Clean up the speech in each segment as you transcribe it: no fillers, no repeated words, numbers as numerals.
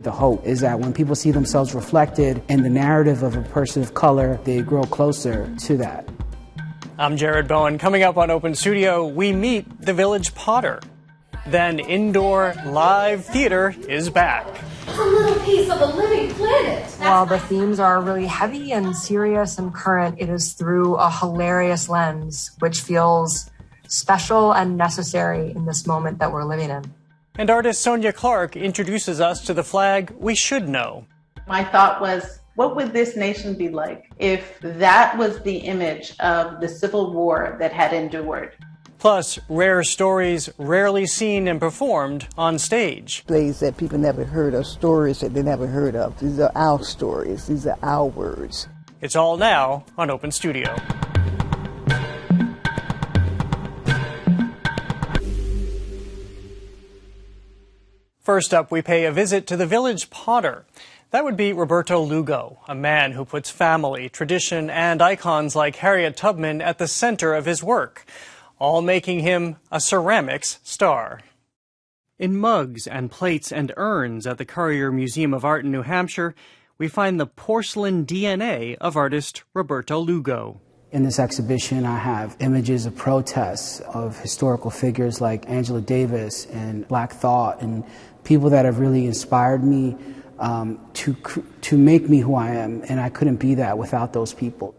The hope is that when people see themselves reflected in the narrative of a person of color, they grow closer to that. I'm Jared Bowen. Coming up on Open Studio, we meet the village potter. Then indoor live theater is back. It's a little piece of a living planet. While the themes are really heavy and serious and current, it is through a hilarious lens, which feels special and necessary in this moment that we're living in. And artist Sonia Clark introduces us to the flag we should know. My thought was, what would this nation be like if that was the image of the Civil War that had endured? Plus, rare stories rarely seen and performed on stage. Plays that people never heard of, stories that they never heard of. These are our stories. These are our words. It's all now on Open Studio. First up, we pay a visit to the village potter. That would be Roberto Lugo, a man who puts family, tradition, and icons like Harriet Tubman at the center of his work, all making him a ceramics star. In mugs and plates and urns at the Currier Museum of Art in New Hampshire, we find the porcelain DNA of artist Roberto Lugo. In this exhibition, I have images of protests of historical figures like Angela Davis and Black Thought and people that have really inspired me to make me who I am, and I couldn't be that without those people.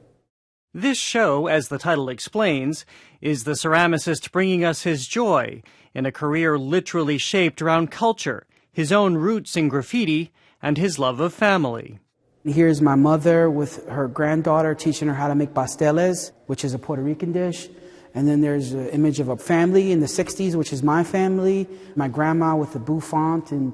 This show, as the title explains, is the ceramicist bringing us his joy in a career literally shaped around culture, his own roots in graffiti, and his love of family. Here's my mother with her granddaughter teaching her how to make pasteles, which is a Puerto Rican dish. And then there's an image of a family in the 60s, which is my family, my grandma with the bouffant and,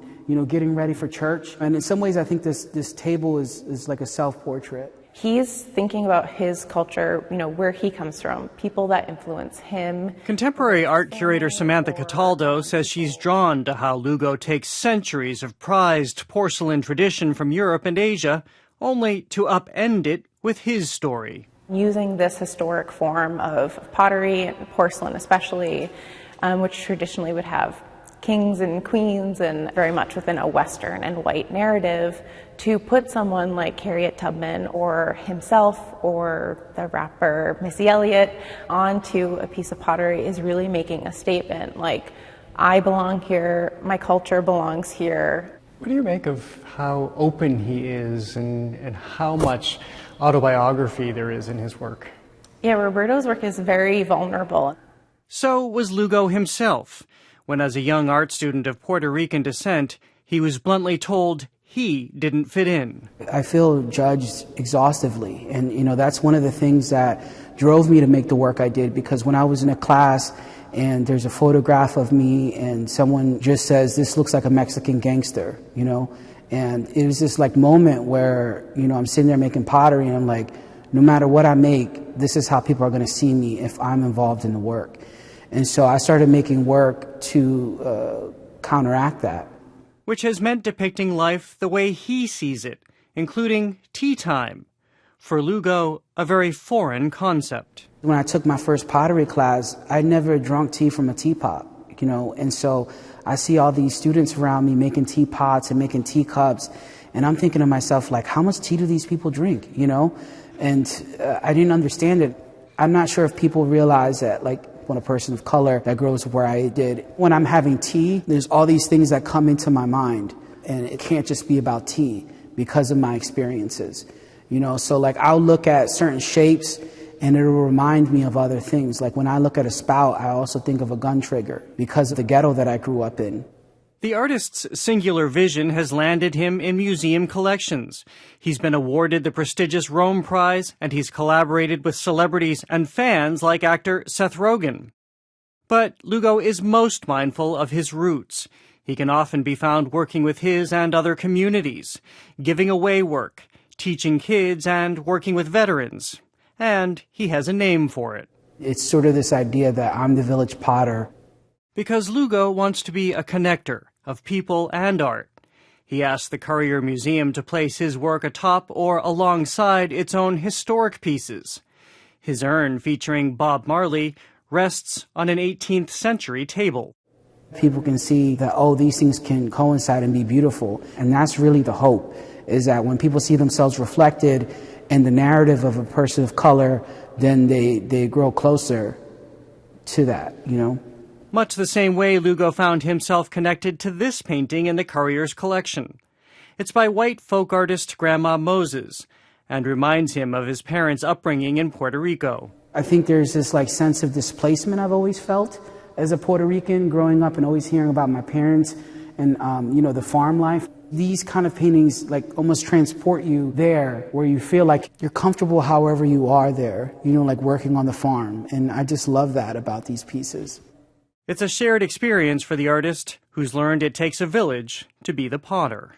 getting ready for church. And in some ways, I think this table is like a self-portrait. He's thinking about his culture, where he comes from, people that influence him. Contemporary art curator Samantha Cataldo says she's drawn to how Lugo takes centuries of prized porcelain tradition from Europe and Asia, only to upend it with his story. Using this historic form of pottery, and porcelain especially, which traditionally would have kings and queens and very much within a Western and white narrative, to put someone like Harriet Tubman or himself or the rapper Missy Elliott onto a piece of pottery is really making a statement like, I belong here, my culture belongs here. What do you make of how open he is and how much autobiography there is in his work? Yeah, Roberto's work is very vulnerable. So was Lugo himself, when as a young art student of Puerto Rican descent, he was bluntly told he didn't fit in. I feel judged exhaustively, and that's one of the things that drove me to make the work I did, because when I was in a class and there's a photograph of me and someone just says, this looks like a Mexican gangster, and it was this moment where, I'm sitting there making pottery and I'm like, no matter what I make, this is how people are going to see me if I'm involved in the work. And so I started making work to counteract that. Which has meant depicting life the way he sees it, including tea time. For Lugo, a very foreign concept. When I took my first pottery class, I never drunk tea from a teapot, and so I see all these students around me making teapots and making teacups, and I'm thinking to myself, how much tea do these people drink, And I didn't understand it. I'm not sure if people realize that, when a person of color that grows where I did, when I'm having tea, there's all these things that come into my mind, and it can't just be about tea because of my experiences, So I'll look at certain shapes and it'll remind me of other things. Like when I look at a spout, I also think of a gun trigger because of the ghetto that I grew up in. The artist's singular vision has landed him in museum collections. He's been awarded the prestigious Rome Prize, and he's collaborated with celebrities and fans like actor Seth Rogen. But Lugo is most mindful of his roots. He can often be found working with his and other communities, giving away work, teaching kids, and working with veterans. And he has a name for it. It's sort of this idea that I'm the village potter. Because Lugo wants to be a connector of people and art. He asked the Currier Museum to place his work atop or alongside its own historic pieces. His urn, featuring Bob Marley, rests on an 18th century table. People can see that, oh, these things can coincide and be beautiful. And that's really the hope, is that when people see themselves reflected in the narrative of a person of color, then they grow closer to that, you know? Much the same way Lugo found himself connected to this painting in the Currier's collection. It's by white folk artist Grandma Moses and reminds him of his parents' upbringing in Puerto Rico. I think there's this sense of displacement I've always felt as a Puerto Rican growing up and always hearing about my parents and, the farm life. These kind of paintings almost transport you there, where you feel like you're comfortable however you are there, working on the farm. And I just love that about these pieces. It's a shared experience for the artist, who's learned it takes a village to be the potter.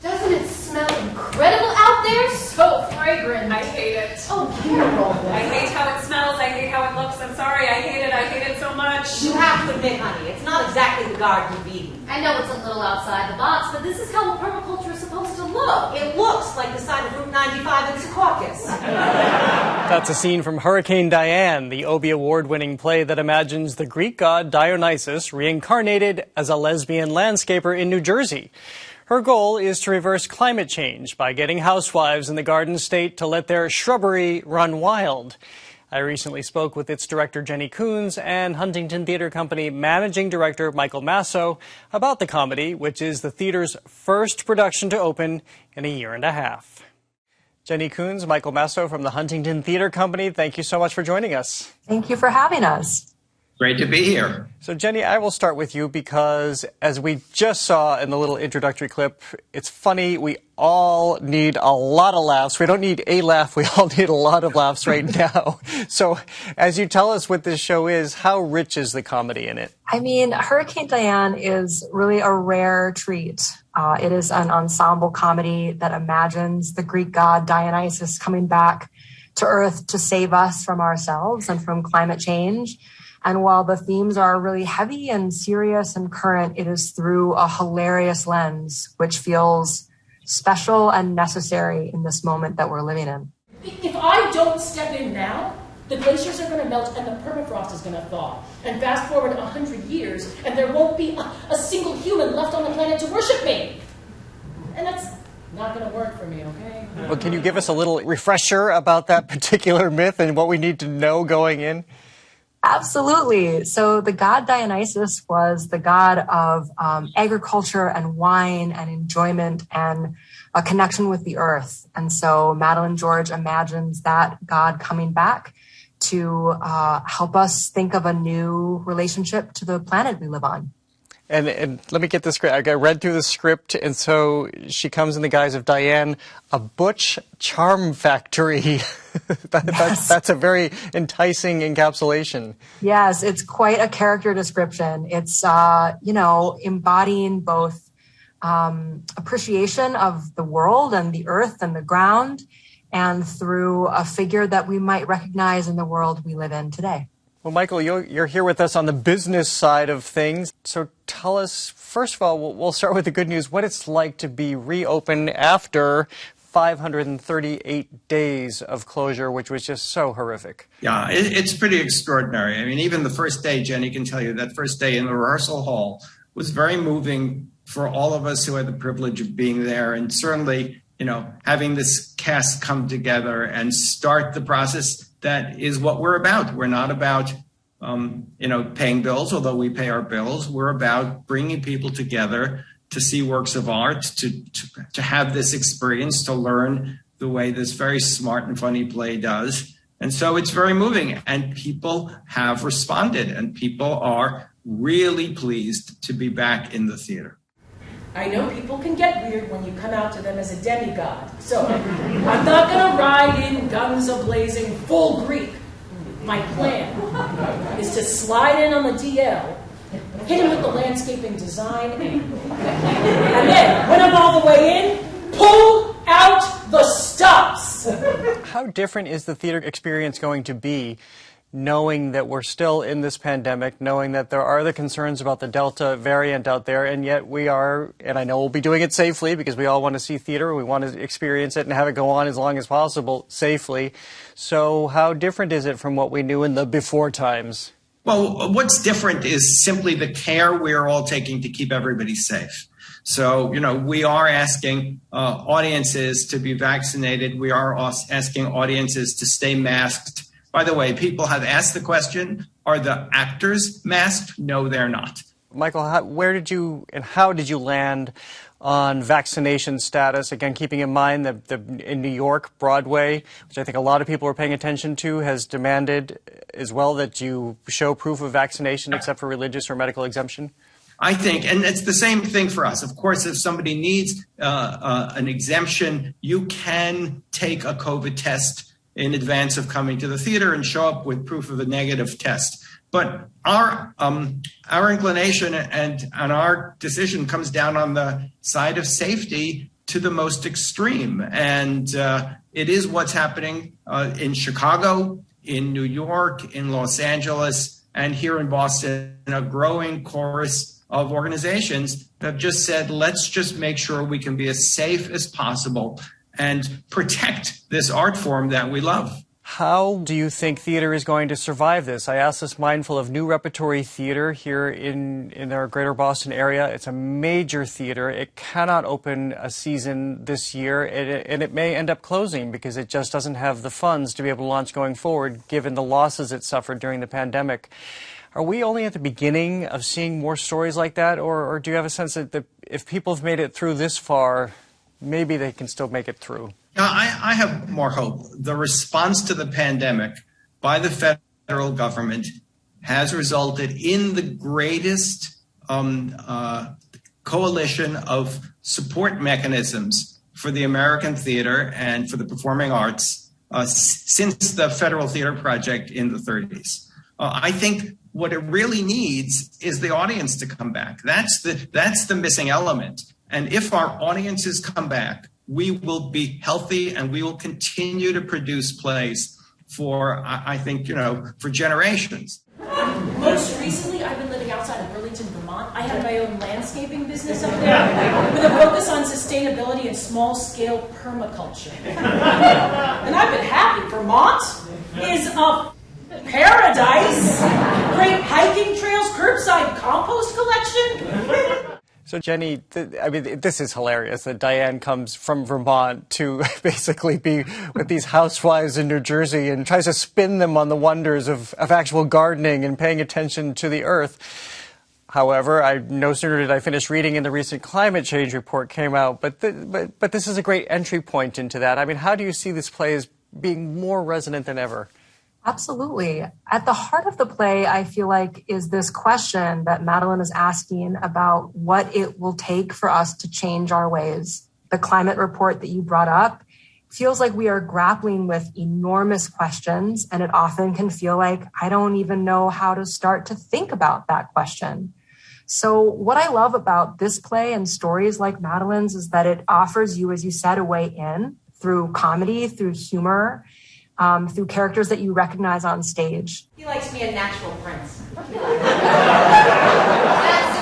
Doesn't it smell incredible out there? So fragrant. I hate it. Oh, beautiful. I hate how it smells. I hate how it looks. I'm sorry. I hate it. I hate it so much. You have to admit, honey, it's not exactly the garden of Eden. I know it's a little outside the box, but this is how a permaculture is supposed to look. It looks like the side of Route 95 in Secaucus. That's a scene from Hurricane Diane, the Obie Award-winning play that imagines the Greek god Dionysus reincarnated as a lesbian landscaper in New Jersey. Her goal is to reverse climate change by getting housewives in the Garden State to let their shrubbery run wild. I recently spoke with its director, Jenny Koons, and Huntington Theatre Company Managing Director Michael Maso about the comedy, which is the theater's first production to open in a year and a half. Jenny Koons, Michael Maso from the Huntington Theatre Company, thank you so much for joining us. Thank you for having us. Great to be here. So, Jenny, I will start with you because, as we just saw in the little introductory clip, it's funny. We all need a lot of laughs. We don't need a laugh. We all need a lot of laughs right now. So, as you tell us what this show is, how rich is the comedy in it? I mean, Hurricane Diane is really a rare treat. It is an ensemble comedy that imagines the Greek god Dionysus coming back to Earth to save us from ourselves and from climate change. And while the themes are really heavy and serious and current, it is through a hilarious lens, which feels special and necessary in this moment that we're living in. If I don't step in now, the glaciers are going to melt and the permafrost is going to thaw. And fast forward 100 years, and there won't be a single human left on the planet to worship me. And that's not going to work for me, okay? Well, can you give us a little refresher about that particular myth and what we need to know going in? Absolutely. So the god Dionysus was the god of agriculture and wine and enjoyment and a connection with the earth. And so Madeline George imagines that god coming back to help us think of a new relationship to the planet we live on. And let me get this straight. I read through the script, and so she comes in the guise of Diane, a butch charm factory. That's a very enticing encapsulation. Yes, it's quite a character description. It's, embodying both appreciation of the world and the earth and the ground, and through a figure that we might recognize in the world we live in today. Well, Michael, you're here with us on the business side of things. So tell us, first of all, we'll start with the good news, what it's like to be reopened after 538 days of closure, which was just so horrific. Yeah, it's pretty extraordinary. I mean, even the first day, Jenny can tell you, that first day in the rehearsal hall was very moving for all of us who had the privilege of being there. And certainly, having this cast come together and start the process, that is what we're about. We're not about, paying bills, although we pay our bills. We're about bringing people together to see works of art, to have this experience, to learn the way this very smart and funny play does. And so it's very moving, and people have responded, and people are really pleased to be back in the theater. I know people can get weird when you come out to them as a demigod. So I'm not going to ride in guns a-blazing full Greek. My plan is to slide in on the DL, hit him with the landscaping design, and then, when I'm all the way in, pull out the stops. How different is the theater experience going to be knowing that we're still in this pandemic, knowing that there are the concerns about the Delta variant out there, and yet we are, and I know we'll be doing it safely because we all want to see theater, we want to experience it and have it go on as long as possible safely. So how different is it from what we knew in the before times? Well, what's different is simply the care we're all taking to keep everybody safe. So, we are asking audiences to be vaccinated. We are asking audiences to stay masked. By the way, people have asked the question, are the actors masked? No, they're not. Michael, how did you land on vaccination status? Again, keeping in mind that in New York, Broadway, which I think a lot of people are paying attention to, has demanded as well that you show proof of vaccination except for religious or medical exemption? I think, and it's the same thing for us. Of course, if somebody needs an exemption, you can take a COVID test in advance of coming to the theater and show up with proof of a negative test. But our inclination and our decision comes down on the side of safety to the most extreme. And it is what's happening in Chicago, in New York, in Los Angeles, and here in Boston, a growing chorus of organizations that have just said, let's just make sure we can be as safe as possible and protect this art form that we love. How do you think theater is going to survive this? I ask this mindful of New Repertory Theater here in our greater Boston area. It's a major theater. It cannot open a season this year, and it may end up closing because it just doesn't have the funds to be able to launch going forward, given the losses it suffered during the pandemic. Are we only at the beginning of seeing more stories like that, or do you have a sense that if people have made it through this far, maybe they can still make it through? I have more hope. The response to the pandemic by the federal government has resulted in the greatest coalition of support mechanisms for the American theater and for the performing arts since the Federal Theater Project in the 30s. I think what it really needs is the audience to come back. That's the missing element. And if our audiences come back, we will be healthy and we will continue to produce plays for, I think, for generations. Most recently, I've been living outside of Burlington, Vermont. I have my own landscaping business up there with a focus on sustainability and small-scale permaculture. And I've been happy. Vermont is a paradise. Great hiking trails, curbside compost collection. So, Jenny, this is hilarious that Diane comes from Vermont to basically be with these housewives in New Jersey and tries to spin them on the wonders of actual gardening and paying attention to the earth. However, no sooner did I finish reading and the recent climate change report came out, but this is a great entry point into that. I mean, how do you see this play as being more resonant than ever? Absolutely. At the heart of the play, I feel like, is this question that Madeline is asking about what it will take for us to change our ways. The climate report that you brought up feels like we are grappling with enormous questions, and it often can feel like I don't even know how to start to think about that question. So what I love about this play and stories like Madeline's is that it offers you, as you said, a way in through comedy, through humor, through characters that you recognize on stage. He likes me a natural prince. That's a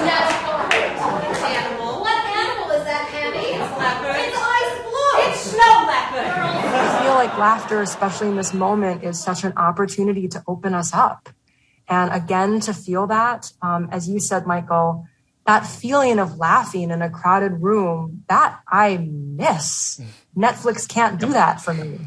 natural prince. Animal. What animal is that, Pammy? It's leopard. It's ice blue. It's snow leopard. I feel like laughter, especially in this moment, is such an opportunity to open us up. And again, to feel that, as you said, Michael, that feeling of laughing in a crowded room, that I miss. Netflix can't do that for me.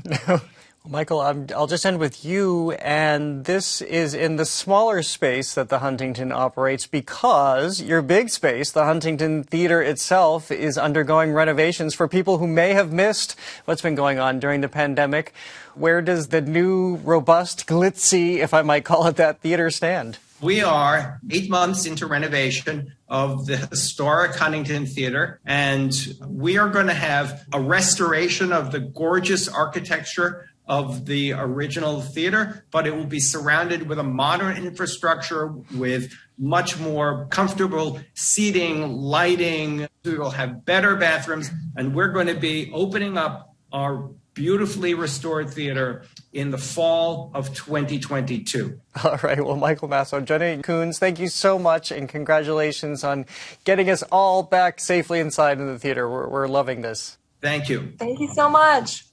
Michael, I'll just end with you, and this is in the smaller space that the Huntington operates because your big space, the Huntington Theatre itself, is undergoing renovations for people who may have missed what's been going on during the pandemic. Where does the new, robust, glitzy, if I might call it that, theater stand? We are 8 months into renovation of the historic Huntington Theatre, and we are going to have a restoration of the gorgeous architecture of the original theater, but it will be surrounded with a modern infrastructure with much more comfortable seating, lighting. We will have better bathrooms, and we're going to be opening up our beautifully restored theater in the fall of 2022. All right. Well, Michael Maso, Jenny Koons, thank you so much, and congratulations on getting us all back safely inside in the theater. We're loving this. Thank you. Thank you so much.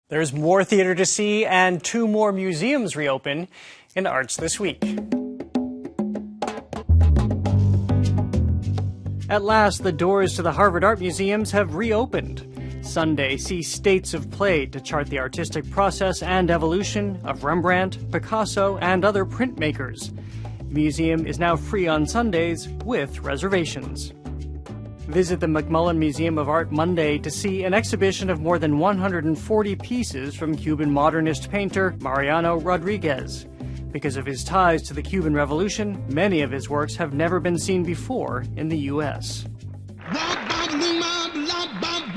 There's more theater to see, and 2 more museums reopen in Arts This Week. At last, the doors to the Harvard Art Museums have reopened. Sunday sees States of Play to chart the artistic process and evolution of Rembrandt, Picasso, and other printmakers. The museum is now free on Sundays with reservations. Visit the McMullen Museum of Art Monday to see an exhibition of more than 140 pieces from Cuban modernist painter Mariano Rodriguez. Because of his ties to the Cuban Revolution, many of his works have never been seen before in the U.S.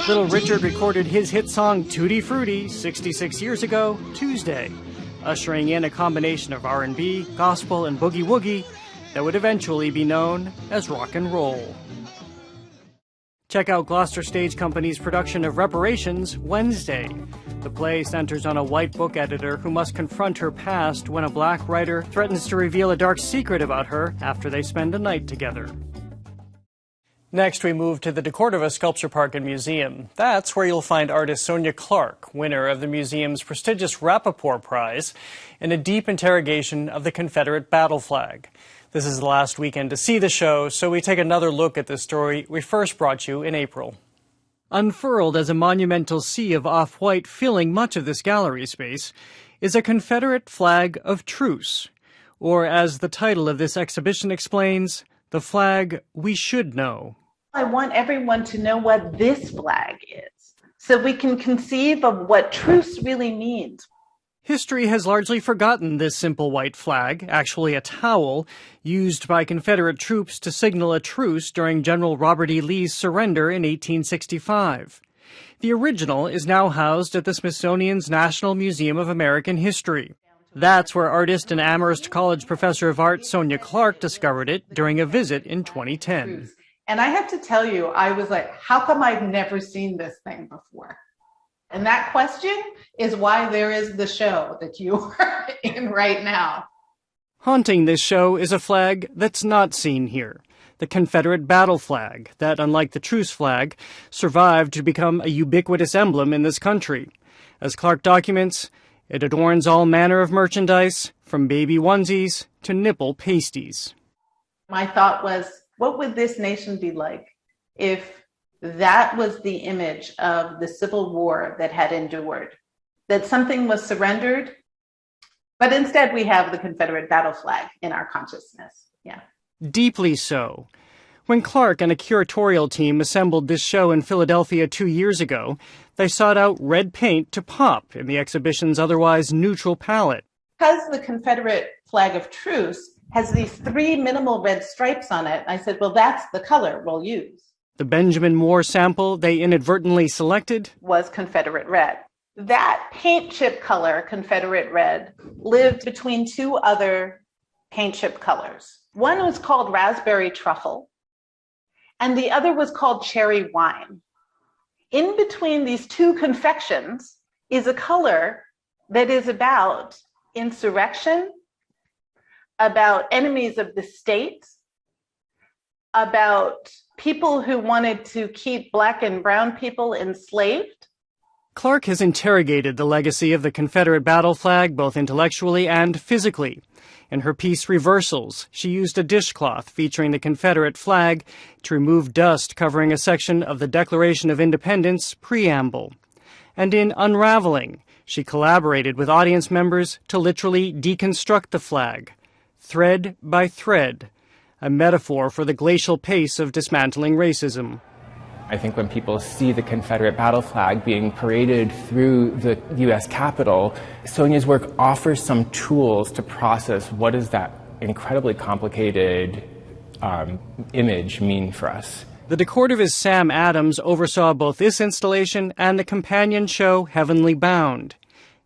Little Richard recorded his hit song Tutti Frutti 66 years ago, Tuesday, ushering in a combination of R&B, gospel, and boogie-woogie that would eventually be known as rock and roll. Check out Gloucester Stage Company's production of Reparations Wednesday. The play centers on a white book editor who must confront her past when a black writer threatens to reveal a dark secret about her after they spend a night together. Next, we move to the DeCordova Sculpture Park and Museum. That's where you'll find artist Sonia Clark, winner of the museum's prestigious Rappaport Prize, in a deep interrogation of the Confederate battle flag. This is the last weekend to see the show, so we take another look at the story we first brought you in April. Unfurled as a monumental sea of off-white filling much of this gallery space is a Confederate flag of truce, or as the title of this exhibition explains, the flag we should know. I want everyone to know what this flag is, so we can conceive of what truce really means. History has largely forgotten this simple white flag, actually a towel, used by Confederate troops to signal a truce during General Robert E. Lee's surrender in 1865. The original is now housed at the Smithsonian's National Museum of American History. That's where artist and Amherst College professor of art Sonia Clark discovered it during a visit in 2010. And I have to tell you, I was like, how come I've never seen this thing before? And that question is why there is the show that you are in right now. Haunting this show is a flag that's not seen here. The Confederate battle flag that, unlike the truce flag, survived to become a ubiquitous emblem in this country. As Clark documents, it adorns all manner of merchandise, from baby onesies to nipple pasties. My thought was, what would this nation be like if that was the image of the Civil War that had endured? That something was surrendered, but instead we have the Confederate battle flag in our consciousness. Yeah. Deeply so. When Clark and a curatorial team assembled this show in Philadelphia 2 years ago, they sought out red paint to pop in the exhibition's otherwise neutral palette. Because the Confederate flag of truce has these 3 minimal red stripes on it, I said, well, that's the color we'll use. The Benjamin Moore sample they inadvertently selected was Confederate red. That paint chip color, Confederate red, lived between 2 other paint chip colors. One was called raspberry truffle, and the other was called cherry wine. In between these 2 confections is a color that is about insurrection, about enemies of the state, about people who wanted to keep Black and brown people enslaved. Clark has interrogated the legacy of the Confederate battle flag both intellectually and physically. In her piece Reversals, she used a dishcloth featuring the Confederate flag to remove dust covering a section of the Declaration of Independence preamble. And in Unraveling, she collaborated with audience members to literally deconstruct the flag, thread by thread, a metaphor for the glacial pace of dismantling racism. I think when people see the Confederate battle flag being paraded through the U.S. Capitol, Sonia's work offers some tools to process what does that incredibly complicated image mean for us. The DeCordova's Sam Adams oversaw both this installation and the companion show Heavenly Bound.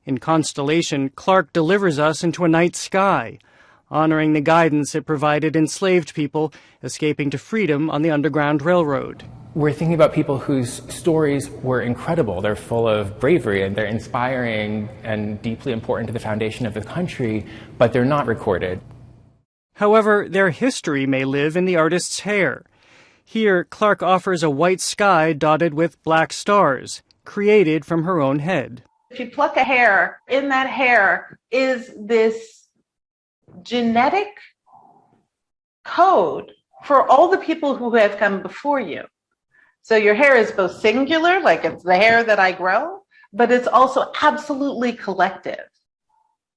In Constellation, Clark delivers us into a night sky, honoring the guidance it provided enslaved people escaping to freedom on the Underground Railroad. We're thinking about people whose stories were incredible. They're full of bravery and they're inspiring and deeply important to the foundation of the country, but they're not recorded. However, their history may live in the artist's hair. Here, Clark offers a white sky dotted with black stars, created from her own head. If you pluck a hair, in that hair is this genetic code for all the people who have come before you. So your hair is both singular, like it's the hair that I grow, but it's also absolutely collective.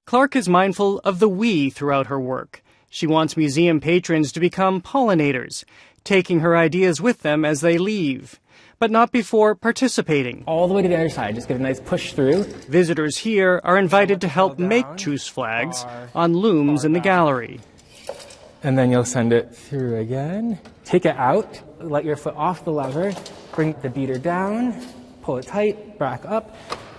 Clark is mindful of the we throughout her work. She wants museum patrons to become pollinators, taking her ideas with them as they leave, but not before participating. All the way to the other side, just get a nice push through. Visitors here are invited to help make truce flags on looms in the gallery. And then you'll send it through again. Take it out, let your foot off the lever, bring the beater down, pull it tight, back up,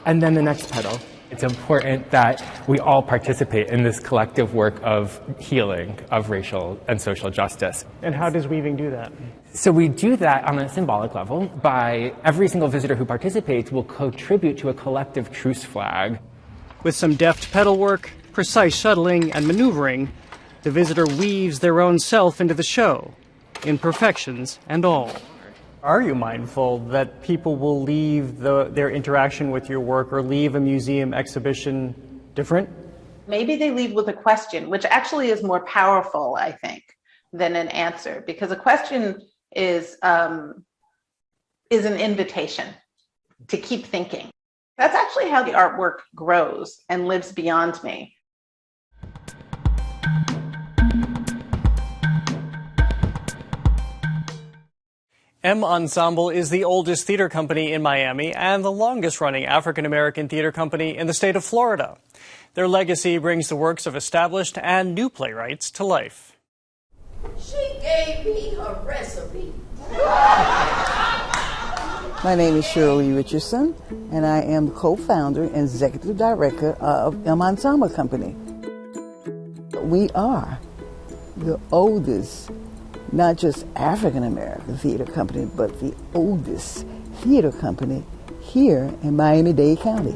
and then the next pedal. It's important that we all participate in this collective work of healing, of racial and social justice. And how does weaving do that? So we do that on a symbolic level by every single visitor who participates will contribute to a collective truce flag. With some deft pedal work, precise shuttling, and maneuvering, the visitor weaves their own self into the show, imperfections and all. Are you mindful that people will leave their interaction with your work or leave a museum exhibition different? Maybe they leave with a question, which actually is more powerful, I think, than an answer, because a question is an invitation to keep thinking. That's actually how the artwork grows and lives beyond me. M Ensemble is the oldest theater company in Miami and the longest-running African-American theater company in the state of Florida. Their legacy brings the works of established and new playwrights to life. She gave me her recipe. My name is Shirley Richardson, and I am co-founder and executive director of M Ensemble Company. We are the oldest, not just African-American theater company, but the oldest theater company here in Miami-Dade County.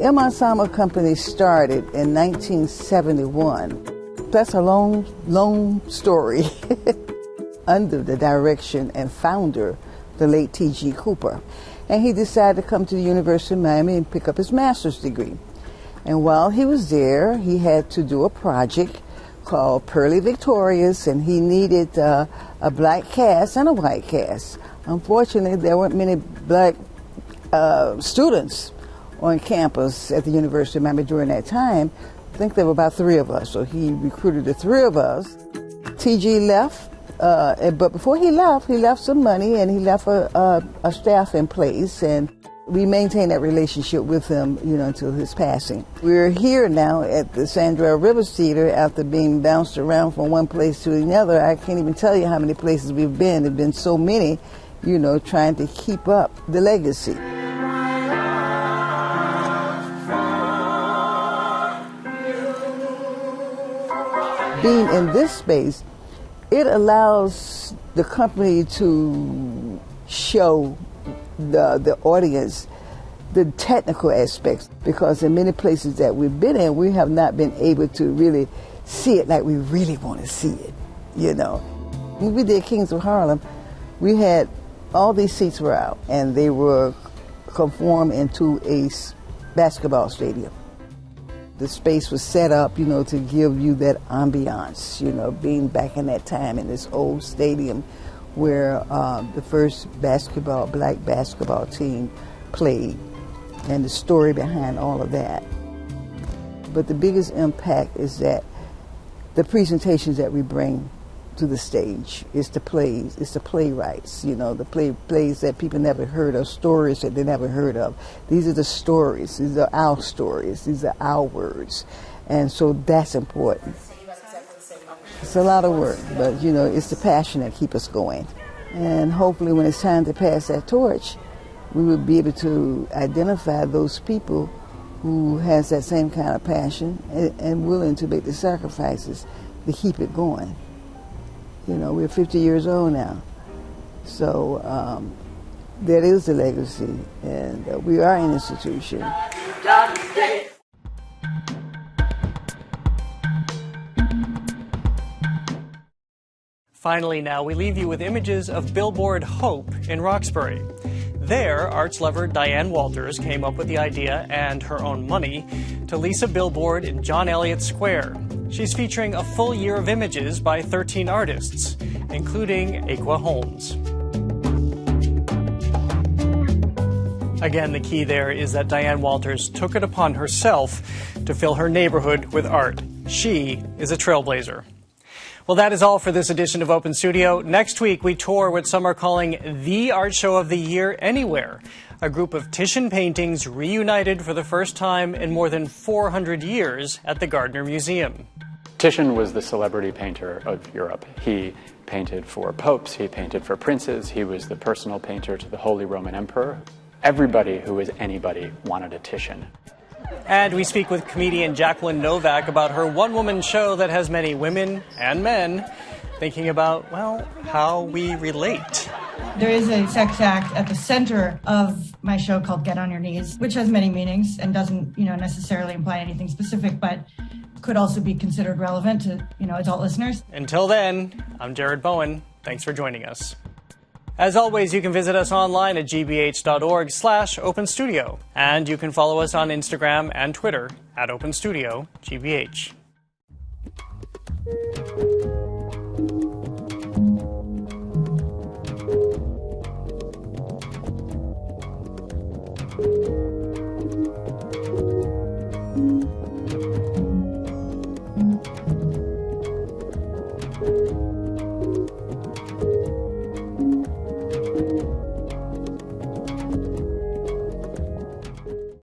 M Ensemble Company started in 1971. That's a long story. Under the direction and founder, the late T.G. Cooper. And he decided to come to the University of Miami and pick up his master's degree. And while he was there, he had to do a project called Pearly Victorious, and he needed a black cast and a white cast. Unfortunately, there weren't many black students on campus at the University of Miami during that time. I think there were about 3 of us, so he recruited the 3 of us. T.G. left, but before he left some money, and he left a staff in place, and we maintained that relationship with him, until his passing. We're here now at the Sandra Rivers Theater after being bounced around from one place to another. I can't even tell you how many places we've been. There have been so many, trying to keep up the legacy. Being in this space, it allows the company to show the audience the technical aspects, because in many places that we've been in, we have not been able to really see it like we really want to see it, When we did Kings of Harlem, we had all these seats were out, and they were conformed into a basketball stadium. The space was set up, to give you that ambiance, being back in that time in this old stadium where the first black basketball team played, and the story behind all of that. But the biggest impact is that the presentations that we bring to the stage is the plays, it's the playwrights, the plays that people never heard of, stories that they never heard of. These are the stories, these are our stories, these are our words. And so that's important. It's a lot of work, but it's the passion that keeps us going. And hopefully when it's time to pass that torch, we will be able to identify those people who has that same kind of passion and willing to make the sacrifices to keep it going. You know, we're 50 years old now. So that is the legacy, and we are an institution. Finally now, we leave you with images of Billboard Hope in Roxbury. There, arts lover Diane Walters came up with the idea and her own money to lease a billboard in John Eliot Square. She's featuring a full year of images by 13 artists, including Aqua Holmes. Again, the key there is that Diane Walters took it upon herself to fill her neighborhood with art. She is a trailblazer. Well, that is all for this edition of Open Studio. Next week, we tour what some are calling the art show of the year anywhere. A group of Titian paintings reunited for the first time in more than 400 years at the Gardner Museum. Titian was the celebrity painter of Europe. He painted for popes, he painted for princes, he was the personal painter to the Holy Roman Emperor. Everybody who was anybody wanted a Titian. And we speak with comedian Jacqueline Novak about her one-woman show that has many women and men thinking about, well, how we relate. There is a sex act at the center of my show called Get on Your Knees, which has many meanings and doesn't, necessarily imply anything specific, but could also be considered relevant to, adult listeners. Until then, I'm Jared Bowen. Thanks for joining us. As always, you can visit us online at gbh.org/openstudio, and you can follow us on Instagram and Twitter at OpenStudioGBH.